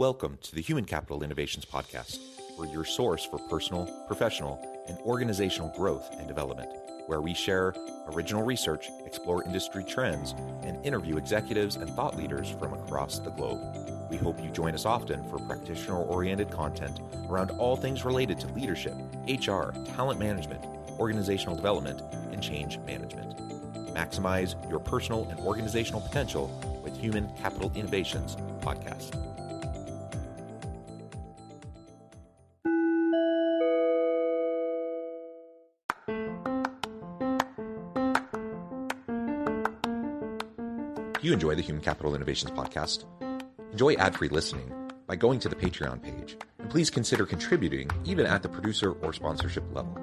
Welcome to the Human Capital Innovations Podcast. We're your source for personal, professional, and organizational growth and development, where we share original research, explore industry trends, and interview executives and thought leaders from across the globe. We hope you join us often for practitioner-oriented content around all things related to leadership, HR, talent management, organizational development, and change management. Maximize your personal and organizational potential with Human Capital Innovations Podcast. If you enjoy the Human Capital Innovations Podcast, enjoy ad-free listening by going to the Patreon page, and please consider contributing even at the producer or sponsorship level.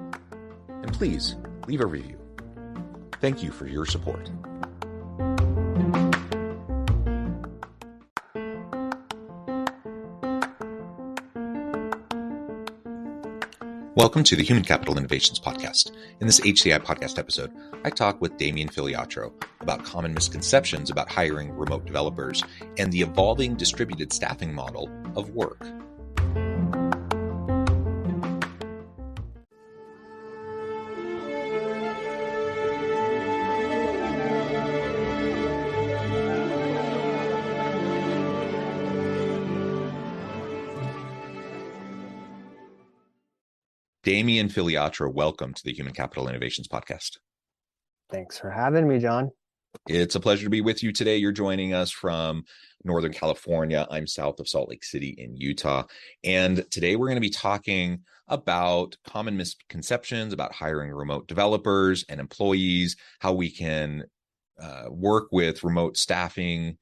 And please leave a review. Thank you for your support. Welcome to the Human Capital Innovations Podcast. In this HCI Podcast episode, I talk with Damien Filiatrault about common misconceptions about hiring remote developers and the evolving distributed staffing model of work. Damien Filiatrault, welcome to the Human Capital Innovations Podcast. Thanks for having me, John. It's a pleasure to be with you today. You're joining us from Northern California. I'm south of Salt Lake City in Utah. And today we're going to be talking about common misconceptions about hiring remote developers and employees, how we can work with remote staffing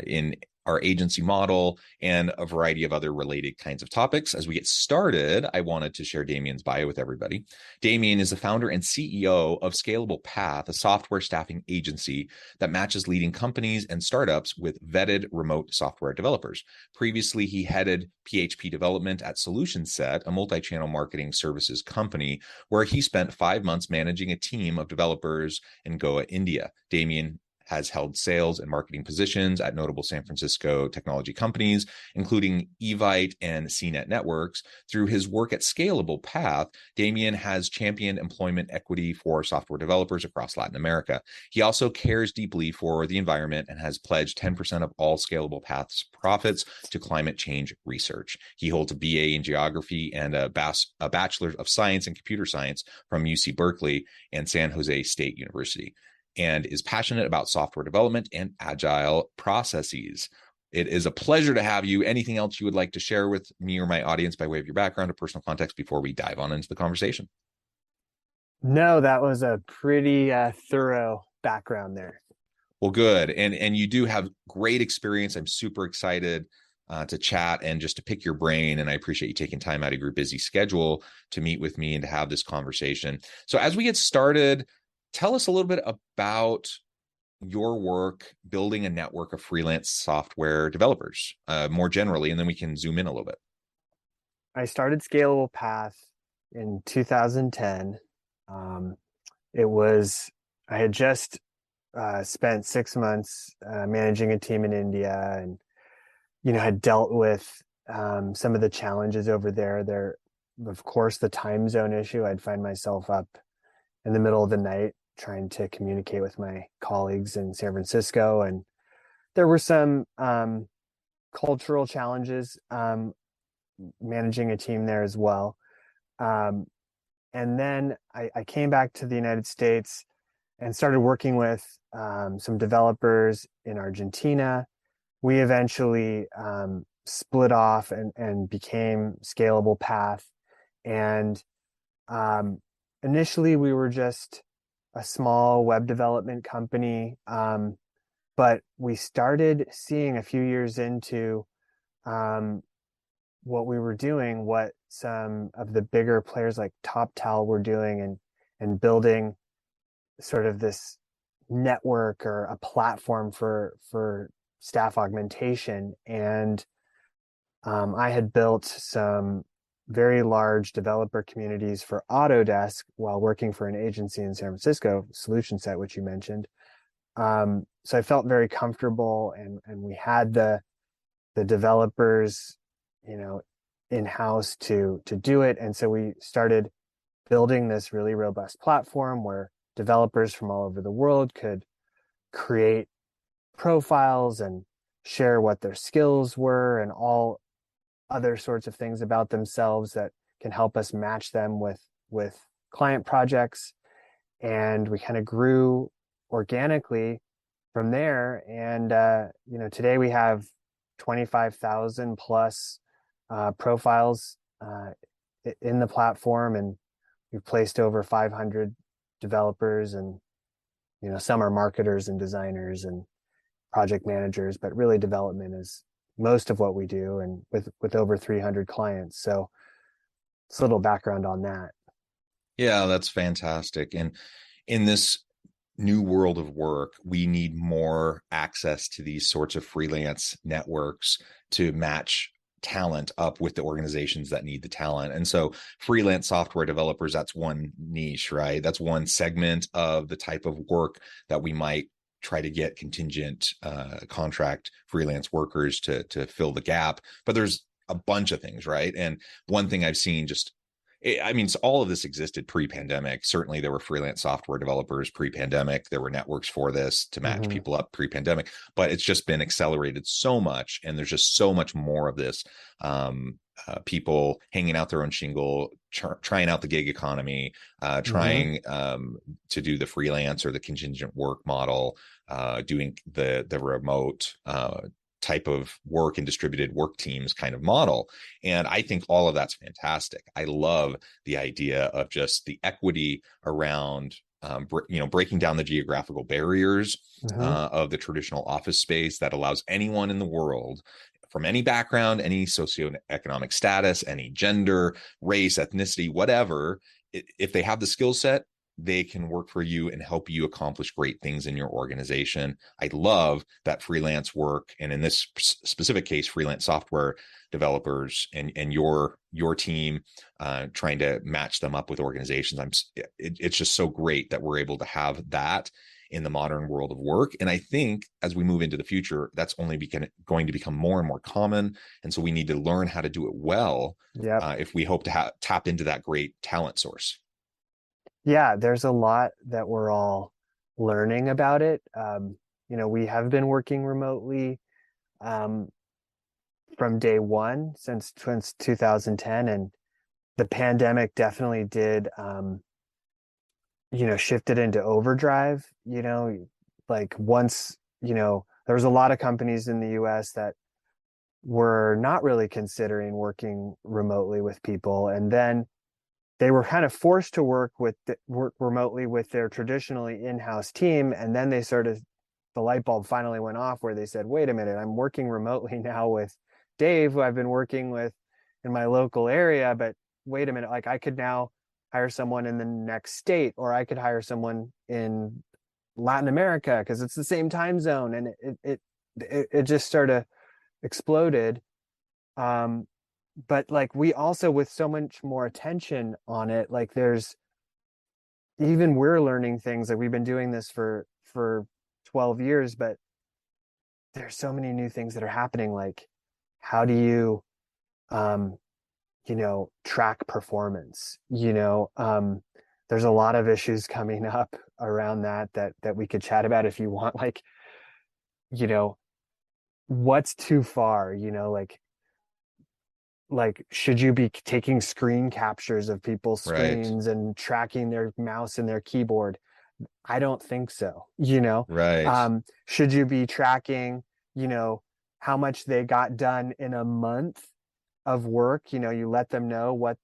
in our agency model, and a variety of other related kinds of topics. As we get started, I wanted to share Damien's bio with everybody. Damien is the founder and CEO of Scalable Path, a software staffing agency that matches leading companies and startups with vetted remote software developers. Previously, he headed PHP development at Solution Set, a multi-channel marketing services company, where he spent 5 months managing a team of developers in Goa, India. Damien has held sales and marketing positions at notable San Francisco technology companies, including Evite and CNET Networks. Through his work at Scalable Path, Damien has championed employment equity for software developers across Latin America. He also cares deeply for the environment and has pledged 10% of all Scalable Path's profits to climate change research. He holds a BA in geography and a Bachelor of Science in Computer Science from UC Berkeley and San Jose State University, and is passionate about software development and agile processes. It is a pleasure to have you. Anything else you would like to share with me or my audience by way of your background or personal context before we dive on into the conversation? No, that was a pretty thorough background there. Well, good. And you do have great experience. I'm super excited to chat and just to pick your brain. And I appreciate you taking time out of your busy schedule to meet with me and to have this conversation. So as we get started, tell us a little bit about your work building a network of freelance software developers more generally, and then we can zoom in a little bit. I started Scalable Path in 2010. I had just spent 6 months managing a team in India, and had dealt with some of the challenges over there. There, of course, the time zone issue. I'd find myself up in the middle of the night trying to communicate with my colleagues in San Francisco. And there were some cultural challenges managing a team there as well. And then I came back to the United States and started working with some developers in Argentina. We eventually split off and became Scalable Path. And initially, we were just a small web development company, but we started seeing a few years into what we were doing, what some of the bigger players like TopTal were doing, and building sort of this network or a platform for staff augmentation. And I had built some very large developer communities for Autodesk while working for an agency in San Francisco, Solution Set, which you mentioned. So I felt very comfortable, and we had the the developers, in-house to do it. And so we started building this really robust platform where developers from all over the world could create profiles and share what their skills were and all other sorts of things about themselves that can help us match them with client projects. And we kind of grew organically from there. And today we have 25,000 plus profiles in the platform, and we've placed over 500 developers, and some are marketers and designers and project managers, but really development is most of what we do, and with over 300 clients. So it's a little background on that. Yeah, that's fantastic. And in this new world of work, we need more access to these sorts of freelance networks to match talent up with the organizations that need the talent. And so freelance software developers, that's one niche, right? That's one segment of the type of work that we might try to get contingent contract freelance workers to fill the gap. But there's a bunch of things, right? And one thing I've seen so all of this existed pre-pandemic. Certainly there were freelance software developers pre-pandemic. There were networks for this to match people up pre-pandemic, but it's just been accelerated so much. And there's just so much more of this, people hanging out their own shingle, trying out the gig economy, trying to do the freelance or the contingent work model, doing the remote type of work and distributed work teams kind of model. And I think all of that's fantastic. I love the idea of just the equity around, breaking down the geographical barriers of the traditional office space that allows anyone in the world from any background, any socioeconomic status, any gender, race, ethnicity, whatever, if they have the skill set, they can work for you and help you accomplish great things in your organization. I love that freelance work, and in this specific case, freelance software developers and your team trying to match them up with organizations. It's just so great that we're able to have that in the modern world of work. And I think as we move into the future, that's only going to become more and more common. And so we need to learn how to do it well if we hope to tap into that great talent source. Yeah, there's a lot that we're all learning about it. We have been working remotely from day one since 2010, and the pandemic definitely did, shifted into overdrive. Like once, there was a lot of companies in the US that were not really considering working remotely with people, and then they were kind of forced to work remotely with their traditionally in-house team. And then the light bulb finally went off where they said, wait a minute, I'm working remotely now with Dave, who I've been working with in my local area. But wait a minute, like I could now hire someone in the next state, or I could hire someone in Latin America because it's the same time zone. And it just sort of exploded. But like we also, with so much more attention on it, like we're learning things. Like we've been doing this for 12 years, but there's so many new things that are happening. Like how do you, track performance? There's a lot of issues coming up around that we could chat about if you want. Like, what's too far? Like should you be taking screen captures of people's screens and tracking their mouse and their keyboard? I don't think so. Should you be tracking how much they got done in a month of work? You let them know what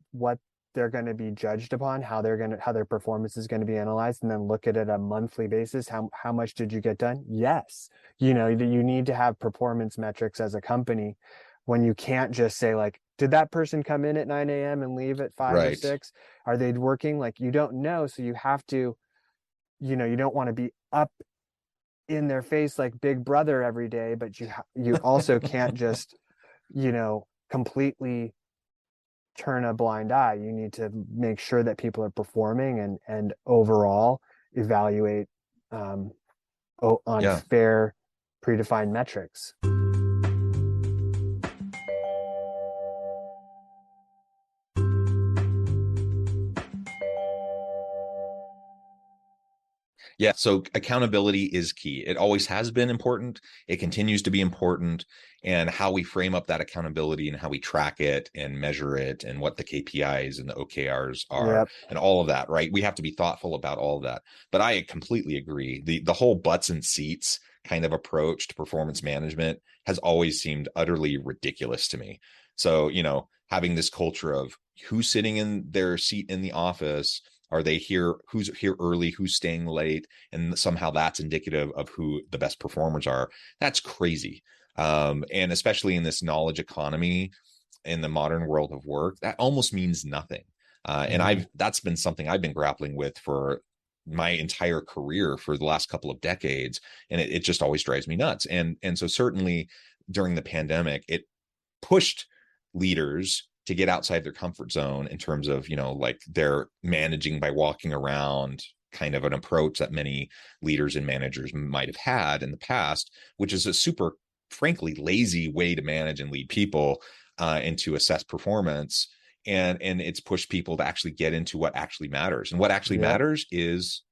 they're going to be judged upon, how their performance is going to be analyzed, and then look at it a monthly basis. How much did you get done? Yes. You need to have performance metrics as a company, when you can't just say like, did that person come in at 9 a.m. and leave at 5 or 6? Are they working? Like, you don't know. So you have to, you don't want to be up in their face like Big Brother every day, but you also can't just, completely turn a blind eye. You need to make sure that people are performing and overall evaluate on fair predefined metrics. Yeah, so accountability is key. It always has been important. It continues to be important. And how we frame up that accountability and how we track it and measure it and what the KPIs and the OKRs are Yep. and all of that, right? We have to be thoughtful about all of that. But I completely agree. The whole butts and seats kind of approach to performance management has always seemed utterly ridiculous to me. So, having this culture of who's sitting in their seat in the office, are they here? Who's here early? Who's staying late? And somehow that's indicative of who the best performers are. That's crazy. And especially in this knowledge economy, in the modern world of work, that almost means nothing. And Mhm. that's been something I've been grappling with for my entire career for the last couple of decades. And it just always drives me nuts. And so certainly during the pandemic, it pushed leaders to get outside their comfort zone in terms of, like they're managing by walking around, kind of an approach that many leaders and managers might have had in the past, which is a super, frankly, lazy way to manage and lead people and to assess performance. And it's pushed people to actually get into what actually matters. And what actually Yep. matters is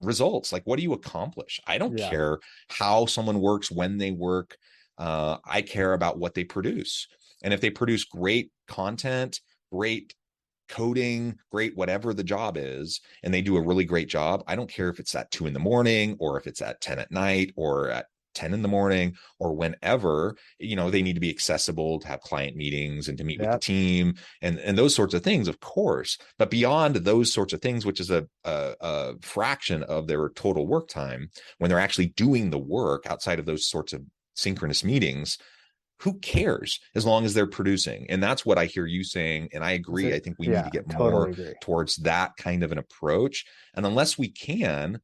results. Like, what do you accomplish? I don't Yeah. care how someone works, when they work. I care about what they produce. And if they produce great content, great coding, great whatever the job is, and they do a really great job, I don't care if it's at 2 a.m. or if it's at 10 at night or at 10 a.m. or whenever. They need to be accessible to have client meetings and to meet with the Yep. team and those sorts of things, of course. But beyond those sorts of things, which is a fraction of their total work time, when they're actually doing the work outside of those sorts of synchronous meetings, who cares as long as they're producing? And that's what I hear you saying. And I Is agree. it? I think we need Yeah, to get totally more agree. towards that kind of an approach. And unless we can,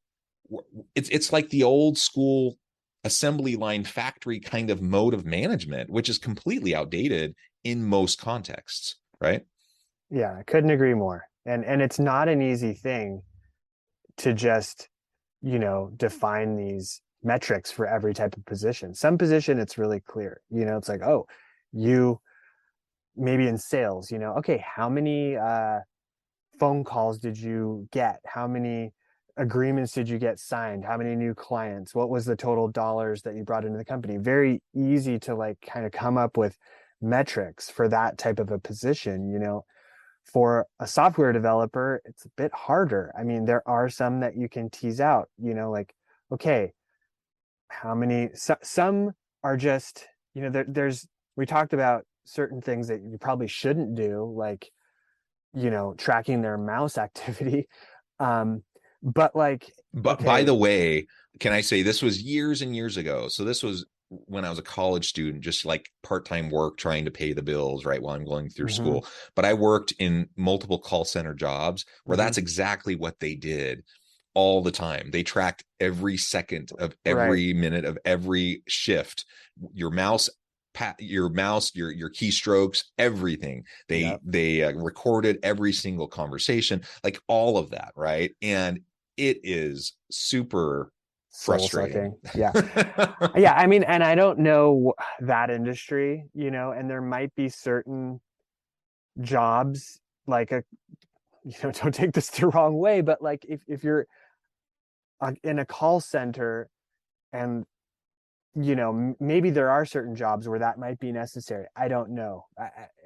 it's like the old school assembly line factory kind of mode of management, which is completely outdated in most contexts, right? Yeah, I couldn't agree more. And it's not an easy thing to just, define these metrics for every type of position. Some position it's really clear. It's like, oh, you maybe in sales, okay, how many phone calls did you get? How many agreements did you get signed? How many new clients? What was the total dollars that you brought into the company? Very easy to like kind of come up with metrics for that type of a position. For a software developer, it's a bit harder. I mean, there are some that you can tease out, like, okay, how many, some are just, we talked about certain things that you probably shouldn't do, like, tracking their mouse activity. Um, but like, But by okay, the way, can I say this was years and years ago? So this was when I was a college student, just like part-time work, trying to pay the bills, right, while I'm going through mm-hmm, school. But I worked in multiple call center jobs where mm-hmm, that's exactly what they did all the time. They tracked every second of right, every minute of every shift. Your mouse your keystrokes, everything. they yep, they recorded every single conversation, like all of that, right? And it is super soul frustrating. sucking. Yeah. Yeah, I mean, and I don't know that industry, and there might be certain jobs like a, don't take this the wrong way, but like if you're in a call center and maybe there are certain jobs where that might be necessary. I don't know.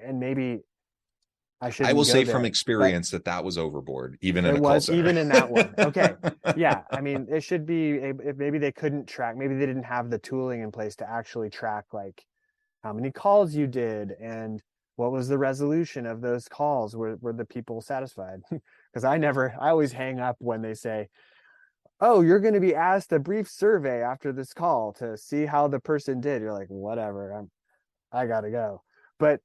And maybe I I will shouldn't go say from there, but experience that was overboard, even in it a call was center. even in that one. Okay. Yeah. I mean, it should be, if maybe they couldn't track, maybe they didn't have the tooling in place to actually track like how many calls you did and what was the resolution of those calls. Were the people satisfied? Because I always hang up when they say, oh, you're going to be asked a brief survey after this call to see how the person did. You're like, whatever, I gotta go. But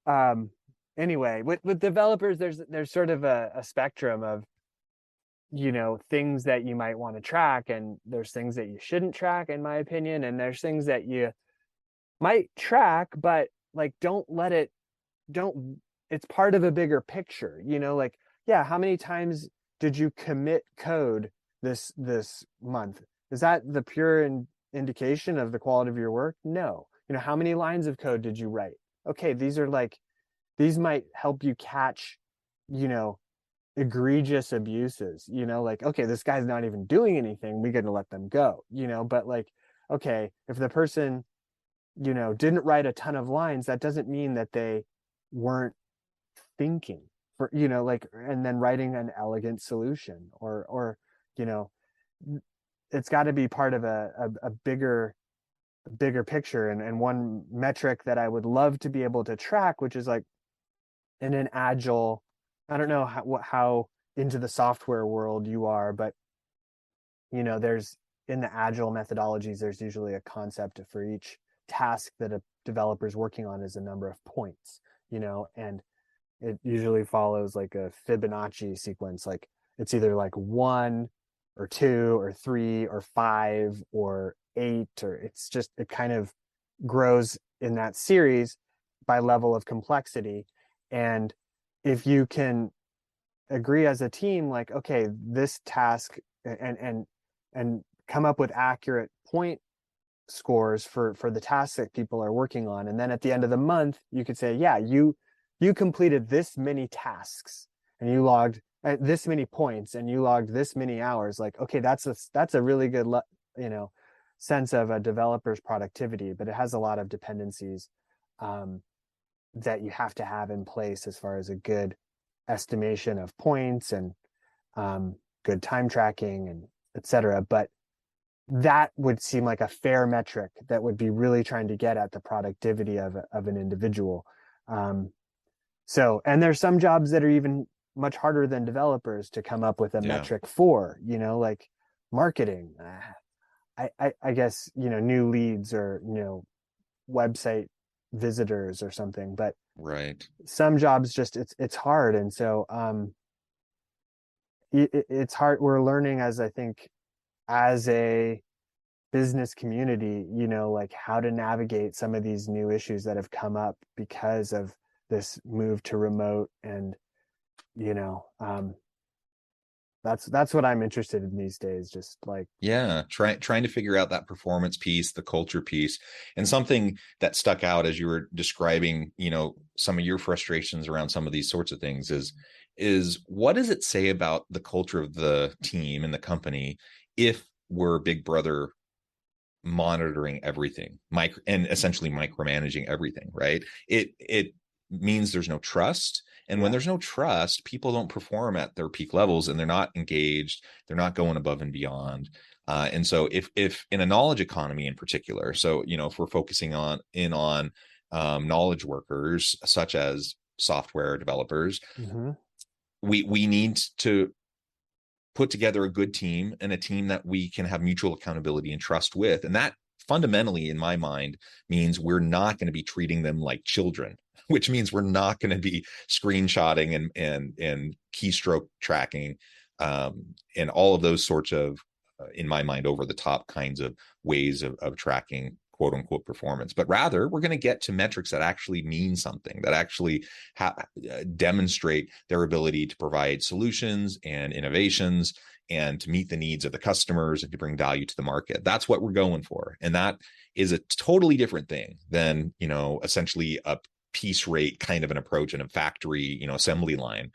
um, anyway, with developers, there's sort of a spectrum of things that you might want to track, and there's things that you shouldn't track, in my opinion, and there's things that you might track, but like don't it's part of a bigger picture. Like, yeah, how many times did you commit code this month? Is that the pure indication of the quality of your work? No. How many lines of code did you write? Okay, these might help you catch, you know egregious abuses, like, okay, this guy's not even doing anything, we got to let them go, but like, okay, if the person, didn't write a ton of lines, that doesn't mean that they weren't thinking for, like, and then writing an elegant solution, or you know it's got to be part of a bigger picture. And one metric that I would love to be able to track, which is like in an agile, I don't know how into the software world you are, but there's, in the agile methodologies, there's usually a concept for each task that a developer is working on is a number of points, and it usually follows like a Fibonacci sequence. Like it's either like 1 or 2 or 3 or 5 or 8, or it kind of grows in that series by level of complexity. And if you can agree as a team, like, okay, this task, and come up with accurate point scores for the tasks that people are working on, and then at the end of the month you could say, yeah, you completed this many tasks and you logged this many points and you logged this many hours. Like, okay, that's a really good sense of a developer's productivity, but it has a lot of dependencies that you have to have in place as far as a good estimation of points and good time tracking and etc. But that would seem like a fair metric that would be really trying to get at the productivity of an individual. So, and there's some jobs that are even much harder than developers to come up with a metric for, like marketing. I guess, new leads or, website visitors or something, but right. Some jobs just, it's hard. And so it's hard. We're learning, as I think, as a business community, like how to navigate some of these new issues that have come up because of this move to remote. And that's what I'm interested in these days, just like trying to figure out that performance piece, the culture piece. And something that stuck out as you were describing some of your frustrations around some of these sorts of things is what does it say about the culture of the team and the company if we're big brother monitoring everything, and essentially micromanaging everything, right? It means there's no trust. And when there's no trust, people don't perform at their peak levels, and they're not engaged. They're not going above and beyond. And so if in a knowledge economy in particular, so, if we're focusing on knowledge workers, such as software developers, we need to put together a good team, and a team that we can have mutual accountability and trust with. And that fundamentally, in my mind, means we're not going to be treating them like children, which means we're not going to be screenshotting and keystroke tracking and all of those sorts of, in my mind, over the top kinds of ways of tracking quote unquote performance. But rather, we're going to get to metrics that actually mean something, that actually demonstrate their ability to provide solutions and innovations and to meet the needs of the customers and to bring value to the market. That's what we're going for. And that is a totally different thing than, essentially a piece rate kind of an approach in a factory, assembly line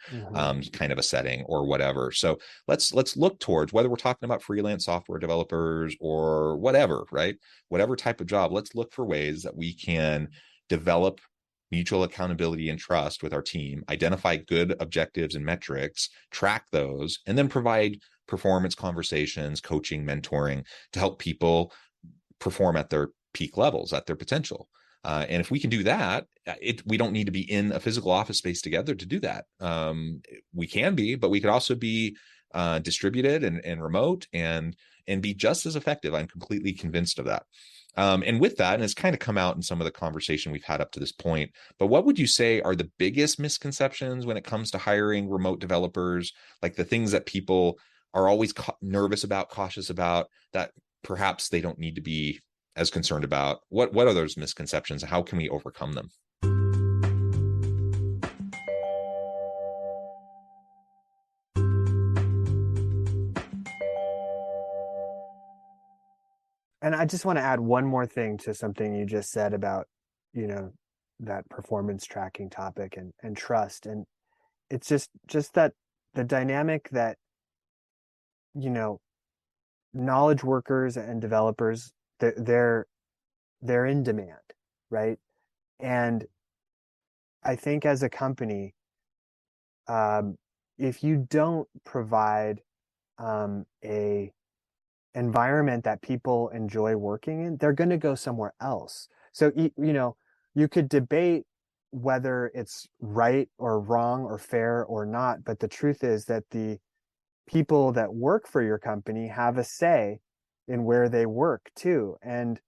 kind of a setting or whatever. So let's look towards, whether we're talking about freelance software developers or whatever, right? Whatever type of job, let's look for ways that we can develop mutual accountability and trust with our team, identify good objectives and metrics, track those, and then provide performance conversations, coaching, mentoring to help people perform at their peak levels, at their potential. And if we can do that, we don't need to be in a physical office space together to do that. We can be, but we could also be distributed and remote and be just as effective. I'm completely convinced of that. And with that, and it's kind of come out in some of the conversation we've had up to this point, but what would you say are the biggest misconceptions when it comes to hiring remote developers? Like the things that people are always nervous about, cautious about, that perhaps they don't need to be as concerned about? What are those misconceptions? How can we overcome them? And I just want to add one more thing to something you just said about, that performance tracking topic and trust. And it's just that the dynamic that, knowledge workers and developers, they're in demand, right? And I think as a company, if you don't provide a environment that people enjoy working in, they're going to go somewhere else. So, you could debate whether it's right or wrong or fair or not, but the truth is that the people that work for your company have a say in where they work too. And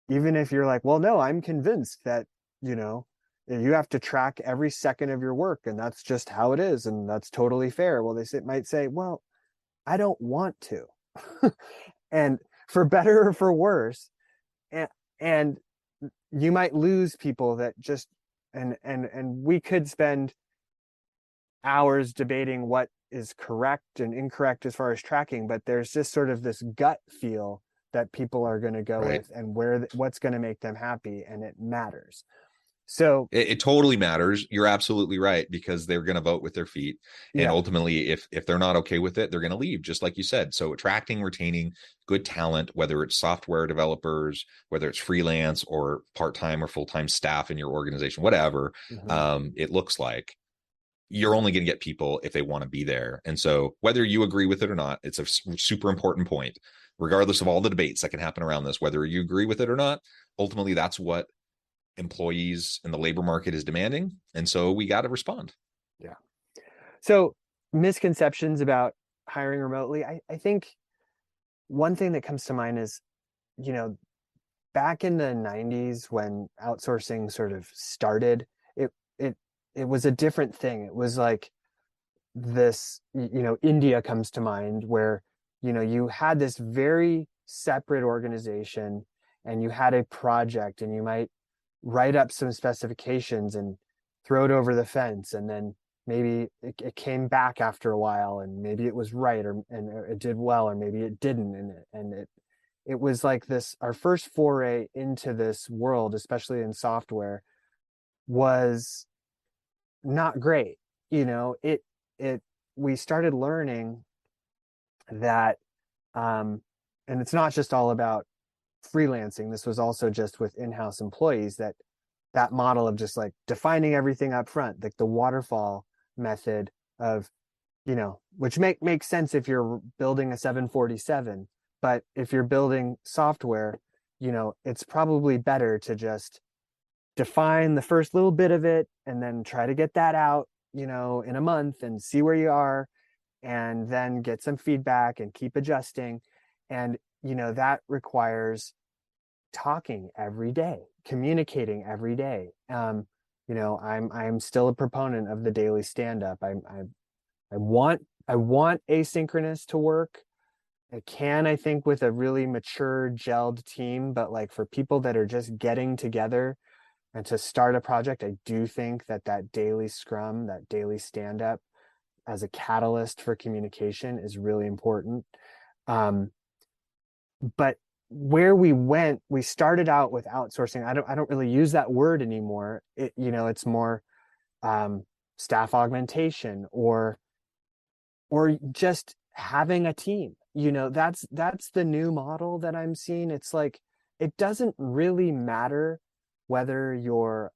even if you're like, well, no, I'm convinced that, you have to track every second of your work and that's just how it is and that's totally fair. Well, might say, well, I don't want to. And for better or for worse, and you might lose people that just, and we could spend hours debating what is correct and incorrect as far as tracking, but there's just sort of this gut feel that people are going to go Right. with and what's going to make them happy, and it matters. So it totally matters. You're absolutely right, because they're going to vote with their feet. And yeah, ultimately, if they're not okay with it, they're going to leave, just like you said. So attracting, retaining good talent, whether it's software developers, whether it's freelance or part-time or full-time staff in your organization, whatever it looks like, you're only going to get people if they want to be there. And so whether you agree with it or not, it's a super important point, regardless of all the debates that can happen around this, whether you agree with it or not. Ultimately, that's what employees in the labor market is demanding. And so we got to respond. Yeah. So misconceptions about hiring remotely. I think one thing that comes to mind is, back in the 90s when outsourcing sort of started, it it was a different thing. It was like this, India comes to mind, where, you had this very separate organization and you had a project and you might write up some specifications and throw it over the fence, and then maybe it came back after a while and maybe it was right, and it did well, or maybe it didn't, and it was like this. Our first foray into this world, especially in software, was not great. It we started learning that, and it's not just all about freelancing. This was also just with in-house employees, that model of just like defining everything up front, like the waterfall method of, which makes sense if you're building a 747, but if you're building software, it's probably better to just define the first little bit of it and then try to get that out, in a month and see where you are, and then get some feedback and keep adjusting. And, that requires talking every day, communicating every day. I'm still a proponent of the daily stand-up. I want asynchronous to work. It can, I think, with a really mature, gelled team, but like for people that are just getting together and to start a project, I do think that daily scrum, that daily stand-up as a catalyst for communication is really important. But where we started out with outsourcing. I don't really use that word anymore. It's more staff augmentation or just having a team. That's the new model that I'm seeing. It's like, it doesn't really matter whether you're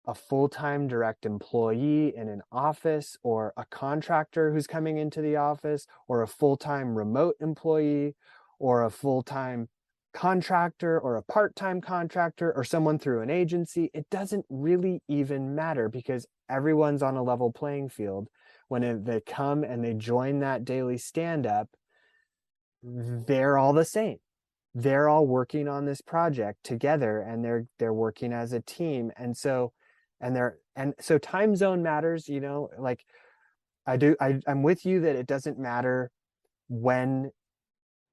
a full-time direct employee in an office or a contractor who's coming into the office, or a full-time remote employee, or a full-time contractor, or a part-time contractor, or someone through an agency. It doesn't really even matter, because everyone's on a level playing field. When they come and they join that daily stand-up, they're all the same. They're all working on this project together, and they're working as a team. And so time zone matters, like I'm with you that it doesn't matter when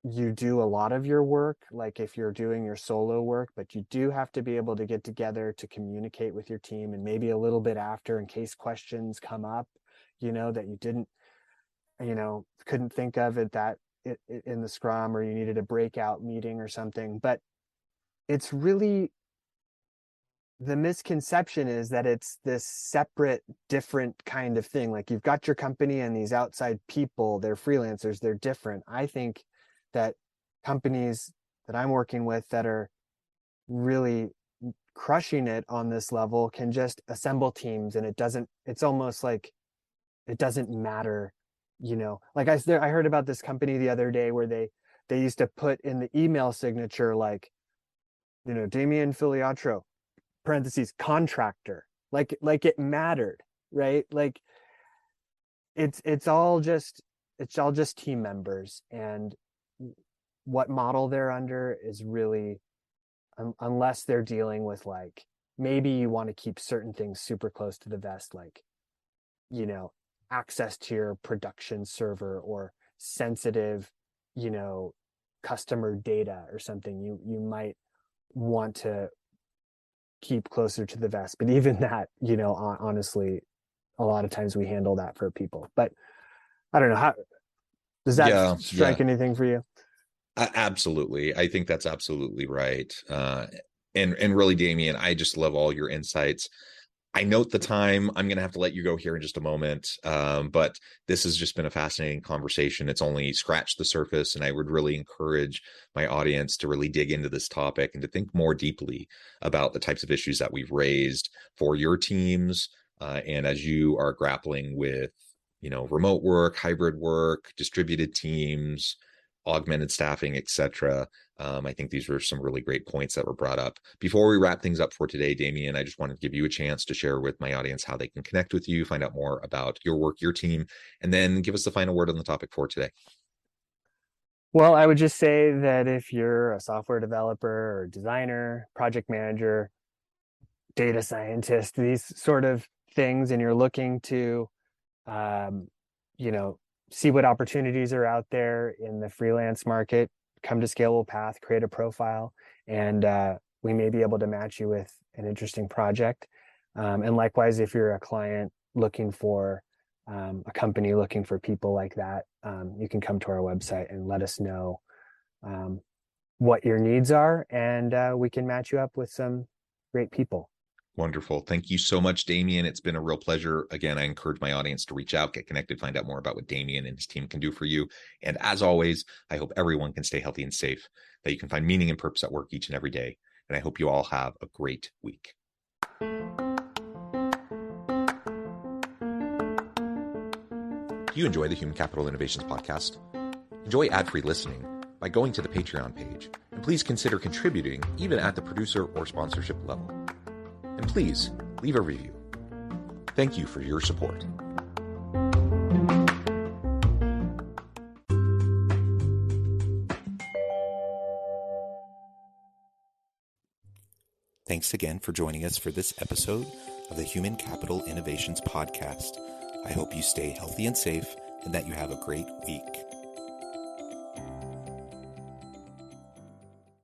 you do a lot of your work, like if you're doing your solo work, but you do have to be able to get together to communicate with your team, and maybe a little bit after, in case questions come up, that you didn't, couldn't think of it in the scrum, or you needed a breakout meeting or something. But it's really, the misconception is that it's this separate, different kind of thing. Like you've got your company and these outside people, they're freelancers, they're different. I think that companies that I'm working with that are really crushing it on this level can just assemble teams, and it's almost like it doesn't matter, like I heard about this company the other day where they used to put in the email signature, like, Damien Filiatrault, parentheses, contractor, like it mattered, right? Like it's all just team members, and what model they're under is really, unless they're dealing with, like, maybe you want to keep certain things super close to the vest, like, access to your production server or sensitive, customer data or something, you might want to keep closer to the vest. But even that, honestly, a lot of times we handle that for people. But I don't know, how does that strike anything for you? Absolutely. I think that's absolutely right. And really, Damien, I just love all your insights. I note the time. I'm going to have to let you go here in just a moment. But this has just been a fascinating conversation. It's only scratched the surface, and I would really encourage my audience to really dig into this topic and to think more deeply about the types of issues that we've raised for your teams. And as you are grappling with, remote work, hybrid work, distributed teams, augmented staffing, etc. I think these were some really great points that were brought up. Before we wrap things up for today, Damien, I just wanted to give you a chance to share with my audience how they can connect with you, find out more about your work, your team, and then give us the final word on the topic for today. Well, I would just say that if you're a software developer or designer, project manager, data scientist, these sort of things, and you're looking to, see what opportunities are out there in the freelance market, come to Scalable Path, create a profile, and we may be able to match you with an interesting project. And likewise, if you're a client looking for a company looking for people like that, you can come to our website and let us know what your needs are, and we can match you up with some great people. Wonderful. Thank you so much, Damien. It's been a real pleasure. Again, I encourage my audience to reach out, get connected, find out more about what Damien and his team can do for you. And as always, I hope everyone can stay healthy and safe, that you can find meaning and purpose at work each and every day. And I hope you all have a great week. Do you enjoy the Human Capital Innovations podcast? Enjoy ad-free listening by going to the Patreon page. And please consider contributing even at the producer or sponsorship level. And please leave a review. Thank you for your support. Thanks again for joining us for this episode of the Human Capital Innovations Podcast. I hope you stay healthy and safe and that you have a great week.